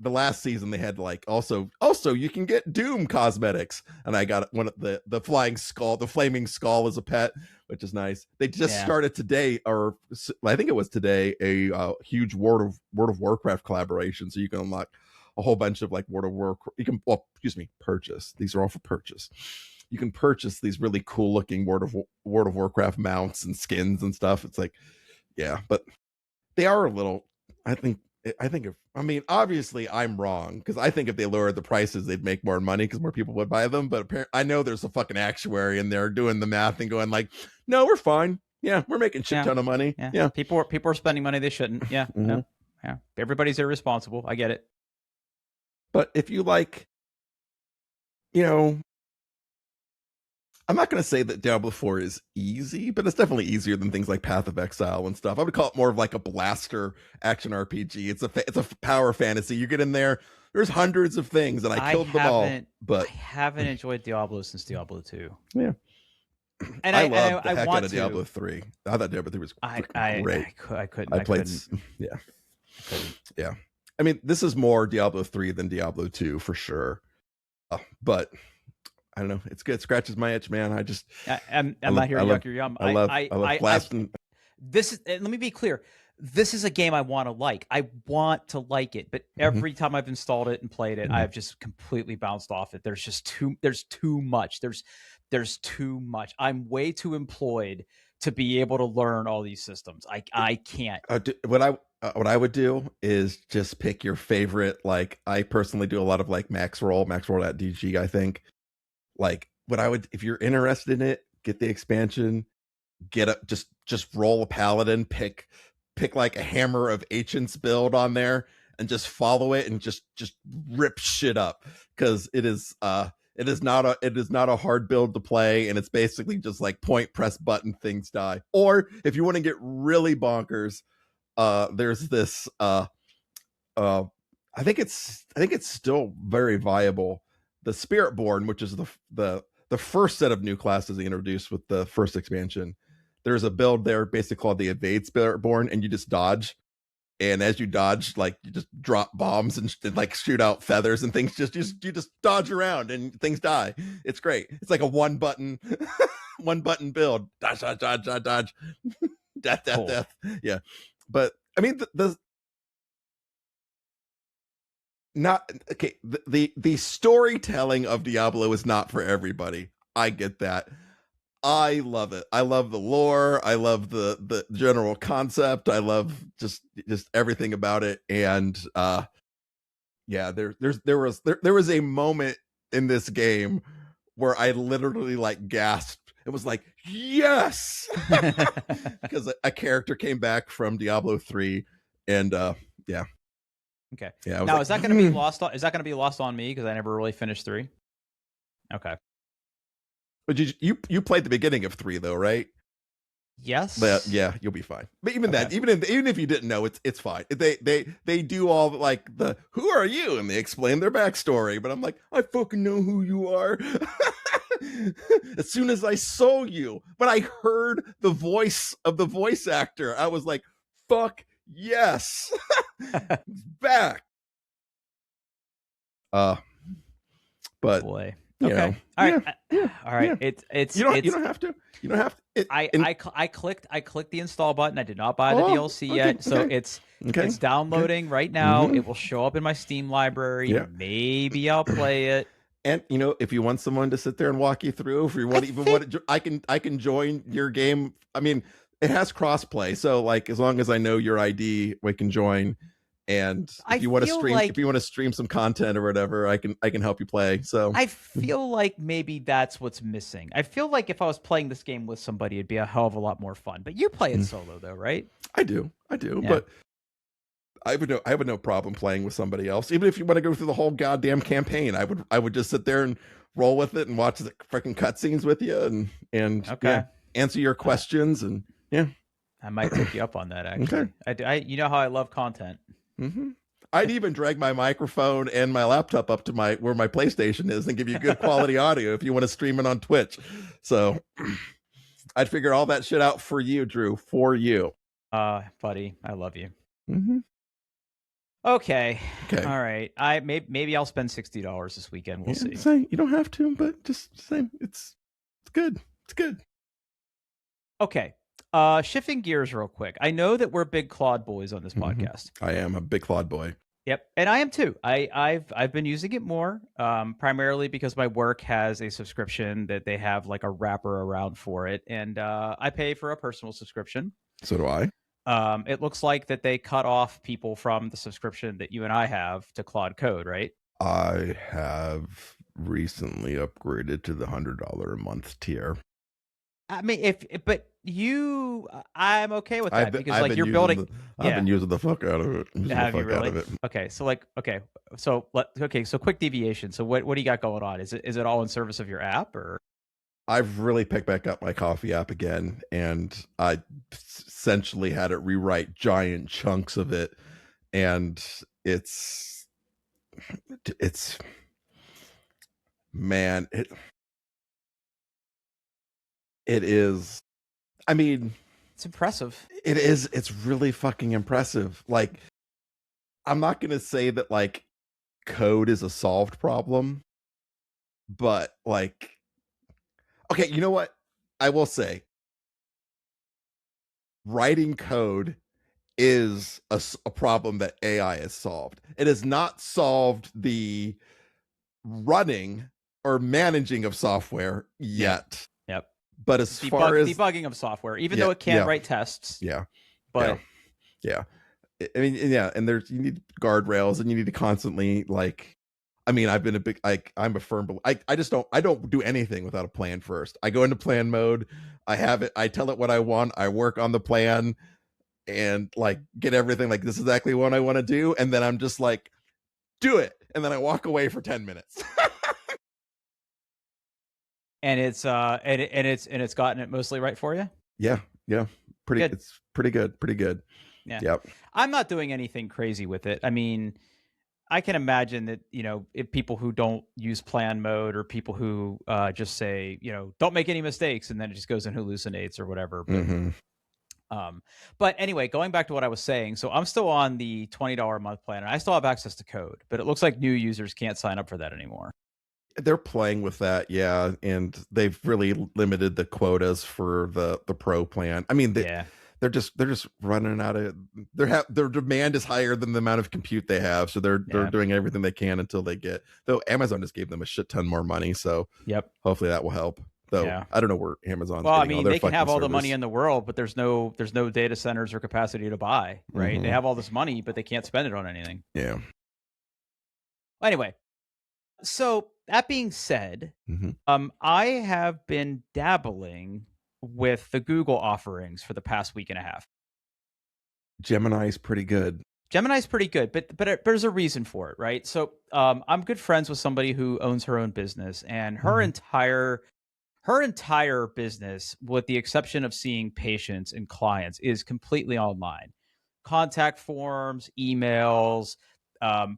last season they had like also you can get Doom cosmetics, and I got one of the flying skull, the flaming skull as a pet, which is nice. They just started today, or I think it was today, a huge World of Warcraft collaboration. So you can unlock a whole bunch of like World of Warcraft. You can, purchase. These are all for purchase. You can purchase these really cool looking World of Warcraft mounts and skins and stuff. It's like, yeah, but they are a little. I mean, obviously I'm wrong, because I think if they lowered the prices, they'd make more money because more people would buy them. But apparently, I know there's a fucking actuary in there doing the math and going like, no, we're fine. Yeah, we're making shit ton of money. Yeah. People are spending money they shouldn't. Yeah. Mm-hmm. Yeah. Everybody's irresponsible. I get it. But if you like, you know, I'm not going to say that Diablo 4 is easy, but it's definitely easier than things like Path of Exile and stuff. I would call it more of like a blaster action RPG. It's a power fantasy. You get in there, there's hundreds of things, and I killed them all. But I haven't enjoyed Diablo since Diablo 2. Yeah. And I loved the heck out of Diablo 3. I thought Diablo 3 was great. I couldn't. Yeah. I mean, this is more Diablo 3 than Diablo 2 for sure. But I don't know. It's good. It scratches my itch, man. I'm not here to yuck your yum. I love blasting. This is. Let me be clear. This is a game I want to like. I want to like it, but every time I've installed it and played it, I've just completely bounced off it. There's just too much. There's too much. I'm way too employed to be able to learn all these systems. I can't. What I would do is just pick your favorite. Like, I personally do a lot of like maxroll.dg, I think. Like, what I would, if you're interested in it, get the expansion, just roll a paladin, pick like a Hammer of Ancients build on there, and just follow it and just rip shit up, because it is not a hard build to play, and it's basically just like point, press button, things die. Or if you want to get really bonkers, there's this I think it's still very viable, the Spiritborn, which is the first set of new classes they introduced with the first expansion. There's a build there basically called the Evade Spiritborn, and you just dodge, and as you dodge, like, you just drop bombs and like shoot out feathers and things. You just dodge around and things die. It's great. It's like a one button build. Dodge, death. Yeah, but I mean the storytelling of Diablo is not for everybody. I get that. I love it. I love the lore. I love the general concept. I love just everything about it. And yeah, there was a moment in this game where I literally like gasped. It was like, yes, because a character came back from Diablo 3, and yeah. Okay. Yeah. Now, is that going to be lost? Is that going to be lost on me because I never really finished 3? Okay. But you played the beginning of 3 though, right? Yes. But yeah, you'll be fine. But even that, even if you didn't know, it's fine. They do all like the who are you, and they explain their backstory. But I'm like, I fucking know who you are. As soon as I saw you, when I heard the voice of the voice actor, I was like, fuck yes, back. But boy. Okay. Know, all right. Yeah, all right. Yeah. It's you don't have to. You don't have to. I clicked the install button. I did not buy the DLC yet, so it's downloading right now. It will show up in my Steam library. Yeah. Maybe I'll play it. And if you want someone to sit there and walk you through, if you want, I can join your game. I mean, it has crossplay, so like as long as I know your ID, we can join. And if you want to stream some content or whatever, I can help you play. So I feel like maybe that's what's missing. I feel like if I was playing this game with somebody, it'd be a hell of a lot more fun. But you play it solo though, right? I do. Yeah. But I would no problem playing with somebody else. Even if you want to go through the whole goddamn campaign, I would just sit there and roll with it and watch the freaking cutscenes with you and answer your questions and yeah. I might take you up on that actually. Okay. I you know how I love content. I'd even drag my microphone and my laptop up to where my PlayStation is and give you good quality audio if you want to stream it on Twitch. So I'd figure all that shit out for you, Drew, for you. Buddy, I love you. Okay. All right. Maybe I'll spend $60 this weekend. We'll see. You don't have to, but just say it's good. It's good. Okay. Shifting gears real quick. I know that we're big Claude boys on this podcast. I am a big Claude boy. Yep, and I am too. I've been using it more, primarily because my work has a subscription that they have like a wrapper around for it, and I pay for a personal subscription. So do I. It looks like that they cut off people from the subscription that you and I have to Claude Code, right? I have recently upgraded to the $100 a month tier. I mean, but I'm okay with that because I've like been you're using building. I've been using the fuck out of it. Have you really? Okay, so like, so quick deviation. So what do you got going on? Is it all in service of your app or? I've really picked back up my coffee app again, and I essentially had it rewrite giant chunks of it, and it's man, it is. I mean, It's impressive. it is. It's really fucking impressive. Like, I'm not gonna say that like code is a solved problem, but like, okay, you know what? I will say, writing code is a problem that AI has solved. It has not solved the running or managing of software yet. Yep. But as far as debugging of software, even though it can't write tests. Yeah. But yeah. I mean, yeah, and you need guardrails, and you need to constantly like. I mean, I've been a big I'm a firm believer. I don't do anything without a plan first. I go into plan mode. I have it. I tell it what I want. I work on the plan, and like get everything like this is exactly what I want to do, and then I'm just like, do it, and then I walk away for 10 minutes. And it's it's gotten it mostly right for you. Yeah. Pretty good. It's pretty good. Yeah. Yep. I'm not doing anything crazy with it. I mean, I can imagine that, if people who don't use plan mode or people who just say, don't make any mistakes, and then it just goes and hallucinates or whatever. But anyway, going back to what I was saying, so I'm still on the $20 a month plan, and I still have access to code, but it looks like new users can't sign up for that anymore. They're playing with that, yeah, and they've really limited the quotas for the pro plan. I mean, they're just running out of their demand is higher than the amount of compute they have, so they're doing everything they can until they get. Though Amazon just gave them a shit ton more money, so hopefully that will help. Though I don't know where Amazon's. Well, I mean, they can have all the money in the world, but there's no data centers or capacity to buy. Right? They have all this money, but they can't spend it on anything. Yeah. Anyway, so that being said, I have been dabbling with the Google offerings for the past week and a half. Gemini's pretty good, but there's a reason for it, right? So I'm good friends with somebody who owns her own business, and her entire business, with the exception of seeing patients and clients, is completely online. Contact forms, emails,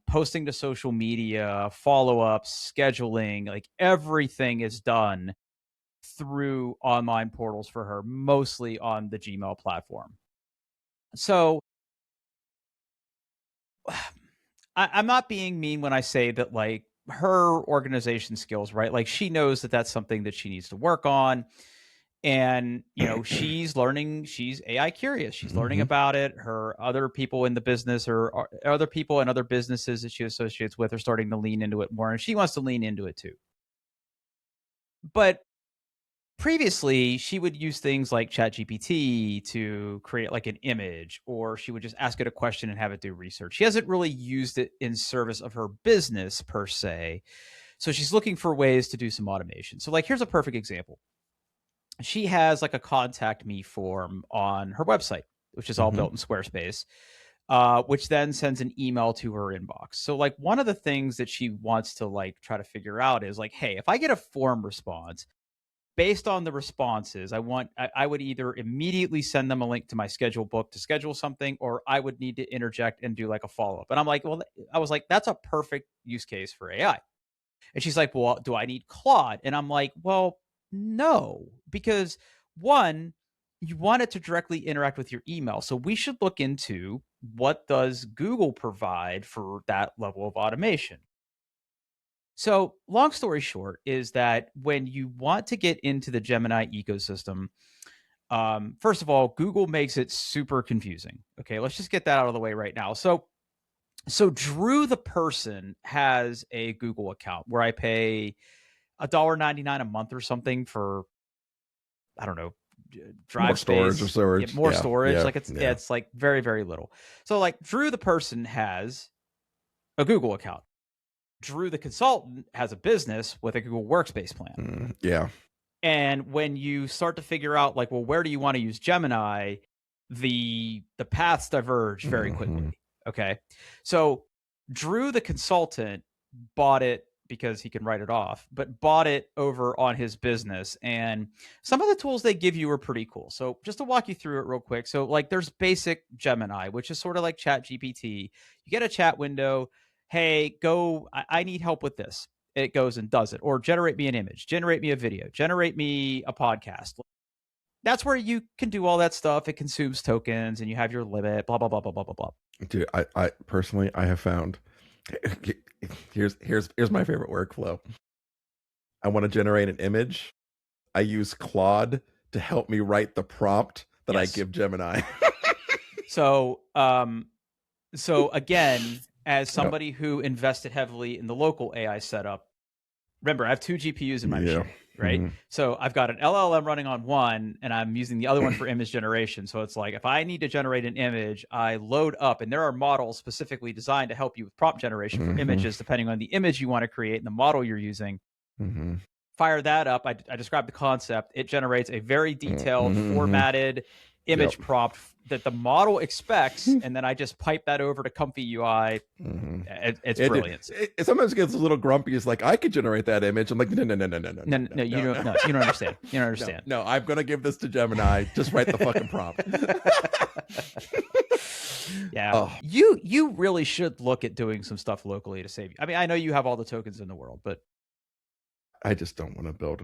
posting to social media, follow-ups, scheduling, like everything is done through online portals for her, mostly on the Gmail platform. So I'm not being mean when I say that, like, her organization skills, right? Like, she knows that that's something that she needs to work on. And, she's learning, she's AI curious. She's learning about it. Her other people in the business or other people and other businesses that she associates with are starting to lean into it more. And she wants to lean into it too. But previously, she would use things like ChatGPT to create like an image, or she would just ask it a question and have it do research. She hasn't really used it in service of her business per se. So she's looking for ways to do some automation. So like, here's a perfect example. She has like a contact me form on her website, which is all built in Squarespace, which then sends an email to her inbox. So like, one of the things that she wants to like try to figure out is like, hey, if I get a form response, based on the responses, I would either immediately send them a link to my schedule book to schedule something, or I would need to interject and do like a follow-up. And I'm like, well, I was like, that's a perfect use case for AI. And she's like, well, do I need Claude? And I'm like, well, no, because one, you want it to directly interact with your email. So we should look into what does Google provide for that level of automation. So long story short is that when you want to get into the Gemini ecosystem, First of all, Google makes it super confusing. Okay, let's just get that out of the way right now. So Drew the person has a Google account where I pay $1.99 a month or something for, I don't know, drive more storage space, or storage. yeah, more storage. Yeah, like it's like very, very little. So like Drew the person has a Google account. Drew the consultant has a business with a Google Workspace plan. Yeah. And when you start to figure out like, well, where do you want to use Gemini, the paths diverge very quickly. Okay. So Drew the consultant bought it because he can write it off, but bought it over on his business. And some of the tools they give you are pretty cool. So just to walk you through it real quick. So like there's basic Gemini, which is sort of like Chat GPT. You get a chat window. Hey, I need help with this. It goes and does it. Or generate me an image, generate me a video, generate me a podcast. That's where you can do all that stuff. It consumes tokens and you have your limit, blah, blah, blah, blah, blah, blah, blah. Dude, I personally, I have found, here's my favorite workflow. I want to generate an image. I use Claude to help me write the prompt that I give Gemini. So again, as somebody who invested heavily in the local AI setup, remember, I have 2 GPUs in my machine, right? So I've got an LLM running on one, and I'm using the other one for image generation. So it's like, if I need to generate an image, I load up, and there are models specifically designed to help you with prompt generation for images, depending on the image you want to create and the model you're using. Fire that up. I described the concept. It generates a very detailed, formatted image prompt that the model expects, and then I just pipe that over to Comfy UI. It's brilliant. It sometimes gets a little grumpy. It's like, I could generate that image. I'm like, no, you don't understand. You don't understand. No, I'm gonna give this to Gemini. Just write the fucking prompt. Yeah. Oh. You really should look at doing some stuff locally to save you. I mean, I know you have all the tokens in the world, but I just don't want to build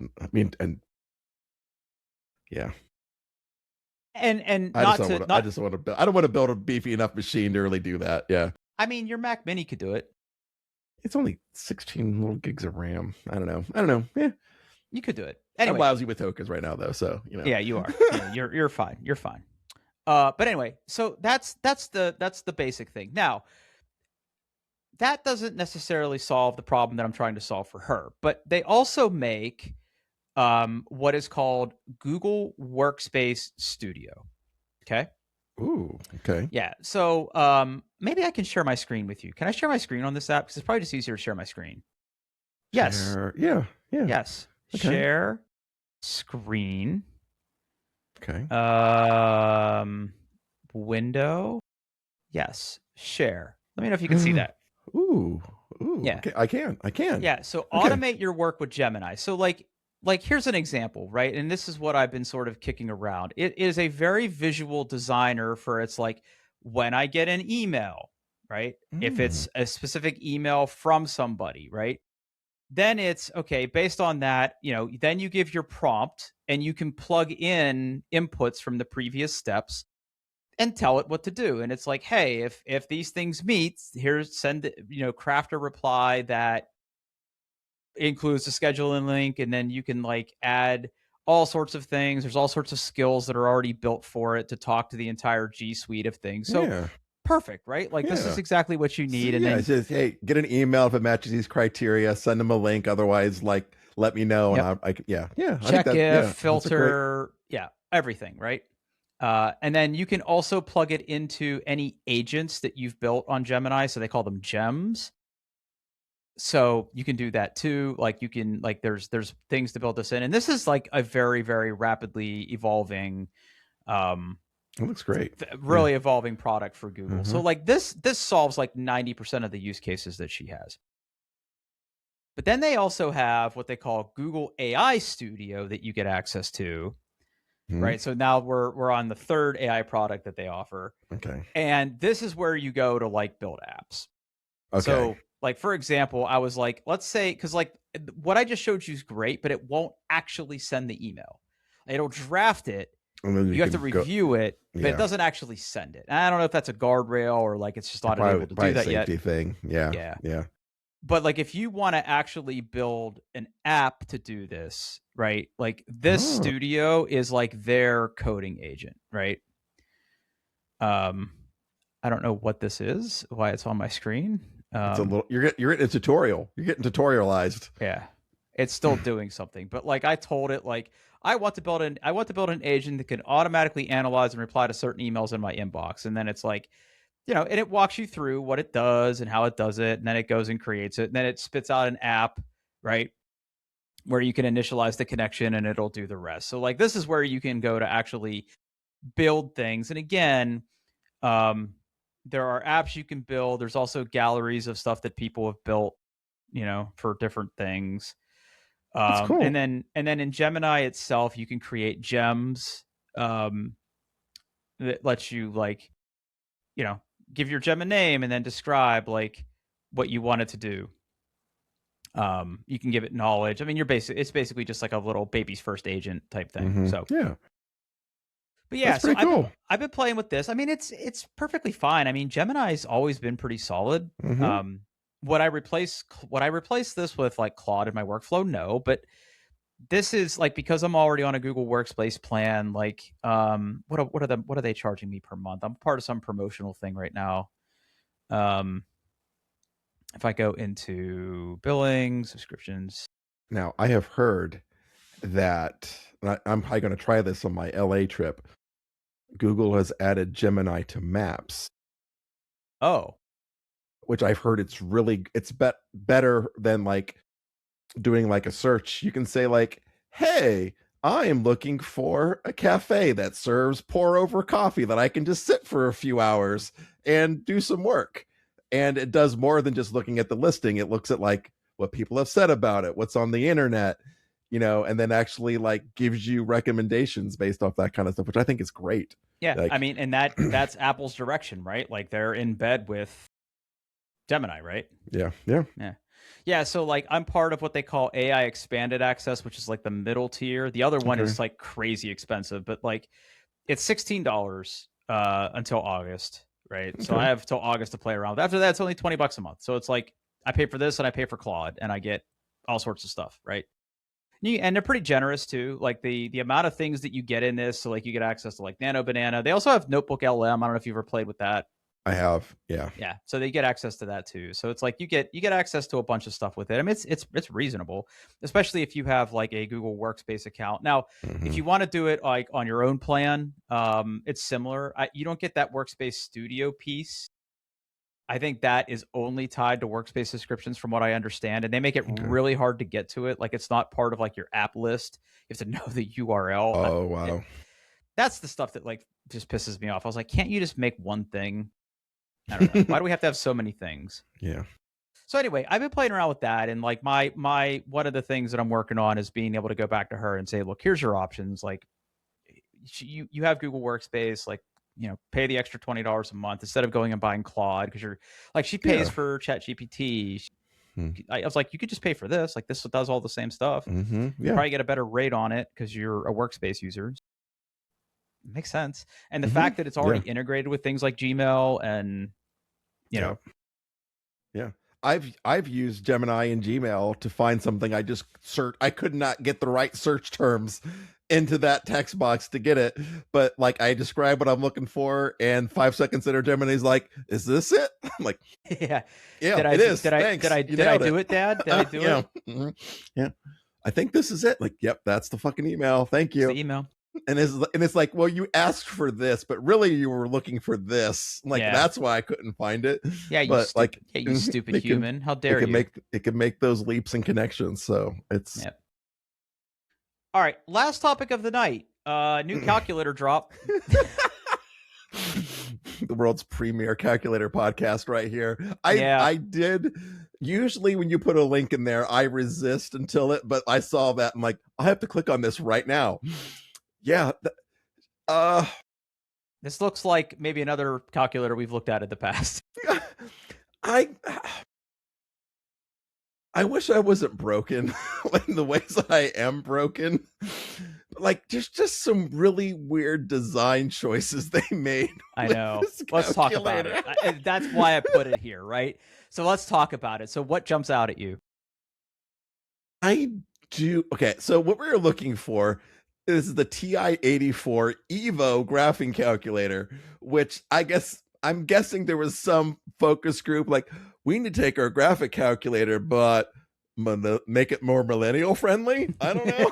yeah. And I don't want to build a beefy enough machine to really do that. Yeah. I mean, your Mac Mini could do it. It's only 16 little gigs of RAM. I don't know. Yeah. You could do it. Anyway. I'm lousy with tokens right now though, so you know. Yeah, you are. Yeah, you're fine. You're fine. But anyway, so that's the basic thing. Now, that doesn't necessarily solve the problem that I'm trying to solve for her, but they also make what is called Google Workspace Studio. Okay. Ooh. Okay. Yeah. So maybe I can share my screen with you. Can I share my screen on this app? Because it's probably just easier to share my screen. Yes. Yeah. Yes. Okay. Share screen. Okay. Window. Yes. Share. Let me know if you can see that. Ooh. Yeah. Okay. I can. Yeah. So automate your work with Gemini. So like here's an example, right? And this is what I've been sort of kicking around. It is a very visual designer for, it's like when I get an email, right? If it's a specific email from somebody, right? Then it's okay, based on that, then you give your prompt and you can plug in inputs from the previous steps and tell it what to do. And it's like, hey, if these things meet, craft a reply that includes a scheduling link, and then you can like add all sorts of things. There's all sorts of skills that are already built for it to talk to the entire G Suite of things. So perfect, right? Like this is exactly what you need. So, and then it says, hey, get an email if it matches these criteria, send them a link. Otherwise, like, let me know. And I check if, filter, everything, right? And then you can also plug it into any agents that you've built on Gemini. So they call them gems. So you can do that too. Like you can, like there's things to build this in. And this is like a very, very rapidly evolving, it looks great. Really evolving product for Google. So like this solves like 90% of the use cases that she has. But then they also have what they call Google AI Studio that you get access to. Right. So now we're on the third AI product that they offer. Okay. And this is where you go to like build apps. Okay. So like, for example, I was like, let's say, because like what I just showed you is great, but it won't actually send the email. It'll draft it. You have to review it, but it doesn't actually send it. And I don't know if that's a guardrail or like it's just not able to do that yet. Safety thing. Yeah. But like if you want to actually build an app to do this, right? Like this studio is like their coding agent, right? I don't know what this is, why it's on my screen. It's a little, you're getting a tutorial. You're getting tutorialized. Yeah. It's still doing something. But like I told it, like I want to build an agent that can automatically analyze and reply to certain emails in my inbox. And then it's like, you know, and it walks you through what it does and how it does it. And then it goes and creates it. And then it spits out an app, right? Where you can initialize the connection and it'll do the rest. So like this is where you can go to actually build things. And again, there are apps you can build. There's also galleries of stuff that people have built, you know, for different things. That's cool. And then in Gemini itself, you can create gems that lets you like, you know, give your gem a name and then describe like what you want it to do. You can give it knowledge. I mean, it's basically just like a little baby's first agent type thing. So yeah. But yeah, that's pretty cool. I've been playing with this. I mean, it's perfectly fine. I mean, Gemini's always been pretty solid. Would I replace this with like Claude in my workflow? No, but this is like because I'm already on a Google Workspace plan. Like, what are they charging me per month? I'm part of some promotional thing right now. If I go into billing subscriptions, now I have heard that I'm probably going to try this on my LA trip. Google has added Gemini to Maps. Oh, which I've heard it's better than like doing like a search. You can say like, hey, I am looking for a cafe that serves pour over coffee that I can just sit for a few hours and do some work. And it does more than just looking at the listing. It looks at like what people have said about it, what's on the internet, you know, and then actually like gives you recommendations based off that kind of stuff, which I think is great. Yeah. Like, I mean, and that's Apple's direction, right? Like they're in bed with Gemini, right? Yeah. So like I'm part of what they call AI expanded access, which is like the middle tier. The other one is like crazy expensive, but like it's $16 until August, right? So I have till August to play around with. After that, it's only $20 a month. So it's like I pay for this and I pay for Claude and I get all sorts of stuff, right? And they're pretty generous too. Like the amount of things that you get in this. So like you get access to like Nano Banana. They also have Notebook LM. I don't know if you've ever played with that. I have, yeah. So they get access to that too. So it's like you get access to a bunch of stuff with it. I mean, it's reasonable, especially if you have like a Google Workspace account. Now, if you want to do it like on your own plan, it's similar. You don't get that Workspace Studio piece. I think that is only tied to Workspace subscriptions, from what I understand, and they make it really hard to get to it. Like it's not part of like your app list. You have to know the URL. Oh wow, that's the stuff that like just pisses me off. I was like, can't you just make one thing? I don't know. Why do we have to have so many things? Yeah. So anyway, I've been playing around with that, and like my one of the things that I'm working on is being able to go back to her and say, look, here's your options. Like you have Google Workspace, like, you know, pay the extra $20 a month instead of going and buying Claude, because you're like, she pays for ChatGPT. I was like, you could just pay for this. Like this does all the same stuff. You probably get a better rate on it because you're a Workspace user. Makes sense. And the fact that it's already integrated with things like Gmail and, you know. Yeah. I've used Gemini and Gmail to find something. I could not get the right search terms into that text box to get it. But like I describe what I'm looking for, and 5 seconds later, Gemini's like, is this it? I'm like, yeah, it is. Did I do it, Dad? Did I do it? Yeah. I think this is it. Like, yep, that's the fucking email. Thank you. It's the email. And it's like, well, you asked for this, but really you were looking for this. Like, that's why I couldn't find it. Yeah, you stupid human. How dare you? It can make those leaps and connections. So it's... Yep. All right, last topic of the night. New calculator drop. The world's premier calculator podcast right here. I did... Usually when you put a link in there, I resist but I saw that. I'm like, I have to click on this right now. Yeah. This looks like maybe another calculator we've looked at in the past. I wish I wasn't broken in the ways I am broken. like there's just some really weird design choices they made. I know. Let's talk about it. That's why I put it here, right? So let's talk about it. So what jumps out at you? I do. Okay, so what we were looking for is the TI-84 Evo graphing calculator, which I'm guessing there was some focus group like, we need to take our graphic calculator, but make it more millennial friendly. I don't know.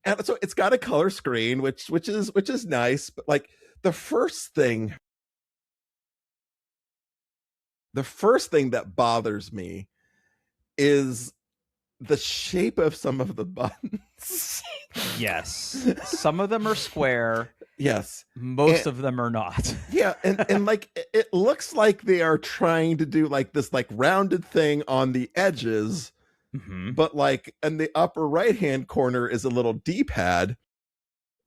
And so it's got a color screen, which is nice, but like the first thing that bothers me is the shape of some of the buttons. Yes. Some of them are square. Yes. Most of them are not. Yeah, and like it looks like they are trying to do like this like rounded thing on the edges, but like in the upper right hand corner is a little D-pad.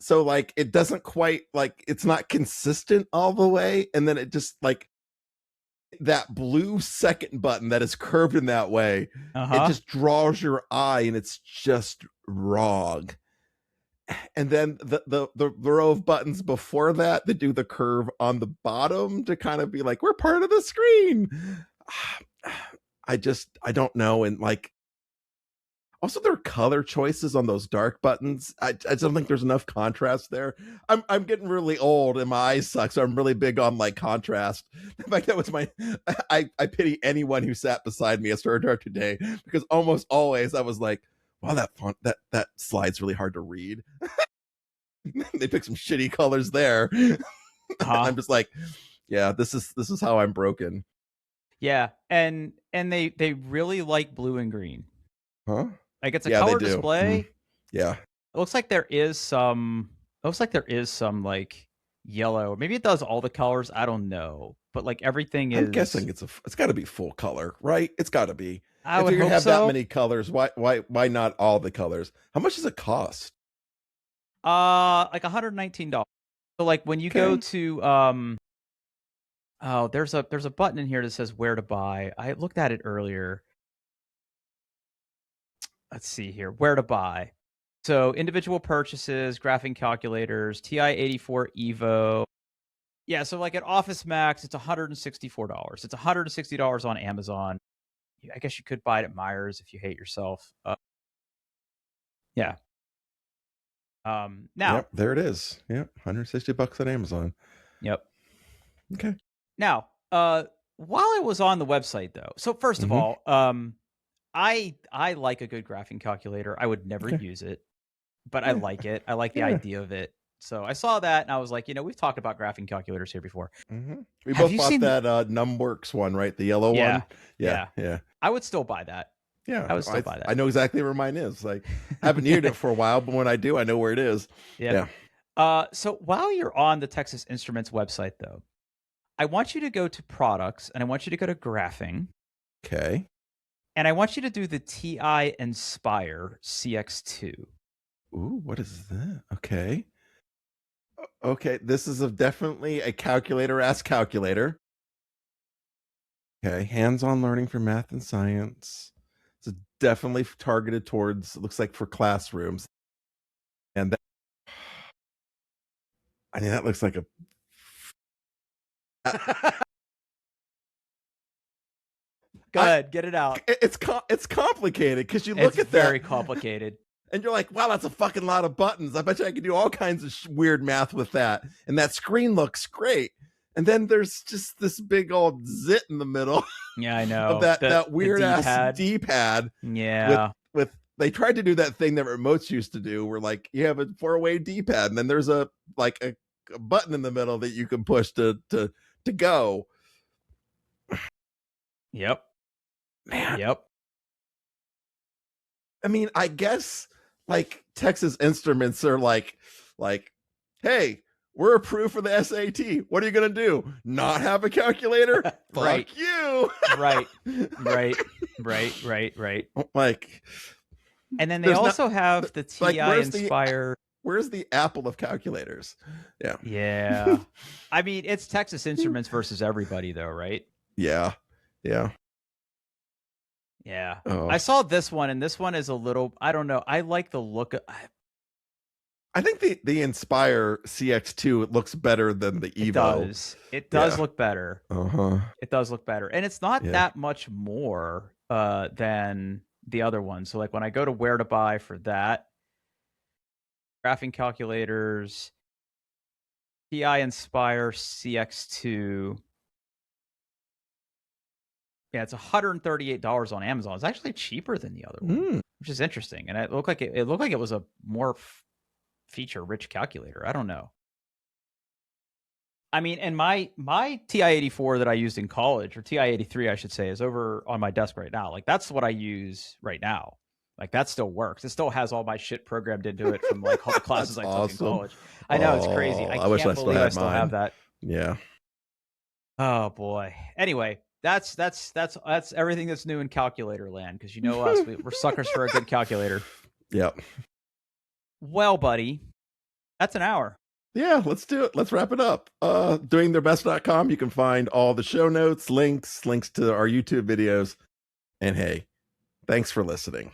So like it doesn't quite, like it's not consistent all the way, and then it just like that blue second button that is curved in that way, it just draws your eye and it's just wrong. And then the row of buttons before that do the curve on the bottom to kind of be like, we're part of the screen. I don't know. And like, also their color choices on those dark buttons, I don't think there's enough contrast there. I'm getting really old and my eyes suck, so I'm really big on like contrast. In fact, that was I pity anyone who sat beside me at Sword Art today, because almost always I was like, wow, that font, that slide's really hard to read. They picked some shitty colors there. I'm just like, yeah, this is how I'm broken. Yeah, and they really like blue and green. Huh? Like it's a color display. Yeah. It looks like there is some. It looks like there is some like yellow. Maybe it does all the colors. I don't know, but like everything is. I'm guessing it's got to be full color, right? It's got to be. I if would you're gonna hope have so. that many colors, why not all the colors? How much does it cost? Like $119. So like when you go to oh, there's a button in here that says where to buy. I looked at it earlier. Let's see here, where to buy. So individual purchases, graphing calculators, TI-84 Evo. Yeah, so like at Office Max, it's $164. It's $160 on Amazon. I guess you could buy it at Myers if you hate yourself. Yeah. Now. Yep, there it is. Yep, $160 on Amazon. Yep. Okay. Now, while I was on the website though, so first of all, I like a good graphing calculator. I would never use it, but I like it. I like the idea of it. So I saw that and I was like, we've talked about graphing calculators here before. We both bought that NumWorks one, right? The yellow one. Yeah. I would still buy that. Yeah, I would still buy that. I know exactly where mine is. Like, I haven't needed it for a while, but when I do, I know where it is. Yeah. So while you're on the Texas Instruments website, though, I want you to go to products and I want you to go to graphing. Okay. And I want you to do the TI Inspire CX2. Ooh, what is that? Okay. Okay, this is definitely a calculator-ass calculator. Okay, hands-on learning for math and science. It's definitely targeted towards, looks like, for classrooms. And that, I mean, that looks like a... Go ahead, get it out. It's complicated because you look at that. It's very complicated. And you're like, wow, that's a fucking lot of buttons. I bet you I could do all kinds of weird math with that. And that screen looks great. And then there's just this big old zit in the middle. Yeah, I know. Of that weird ass D-pad. Yeah. With they tried to do that thing that remotes used to do, where like you have a 4-way D-pad, and then there's a button in the middle that you can push to go. Yep. Man. Yep. I mean, I guess like Texas Instruments are like, hey, we're approved for the SAT. What are you gonna do? Not have a calculator? Right. Fuck you. Right. Like, and then they also have the TI Inspire. Where's the Apple of calculators? Yeah. Yeah. I mean, it's Texas Instruments versus everybody, though, right? Yeah. Yeah. Oh. I saw this one, and this one is a little, I don't know. I like the look of I think the Inspire CX2 it looks better than the Evo. It does Yeah. look better. Uh-huh. It does look better. And it's not Yeah. that much more than the other one. So like when I go to where to buy for that, graphing calculators, TI Inspire CX2. Yeah, it's $138 on Amazon. It's actually cheaper than the other one, which is interesting. And it looked like it was a more feature-rich calculator. I don't know. I mean, and my TI-84 that I used in college, or TI-83, I should say, is over on my desk right now. Like that's what I use right now. Like that still works. It still has all my shit programmed into it from like all the classes I took in college. I know, it's crazy. I wish I can't believe I still mine. have that. Yeah. Oh boy. Anyway, that's everything that's new in calculator land, because you know us, we're suckers for a good calculator. Yep. Well, buddy, that's an hour. Yeah, let's do it. Let's wrap it up. Doingtheirbest.com. You can find all the show notes, links to our YouTube videos. And hey, thanks for listening.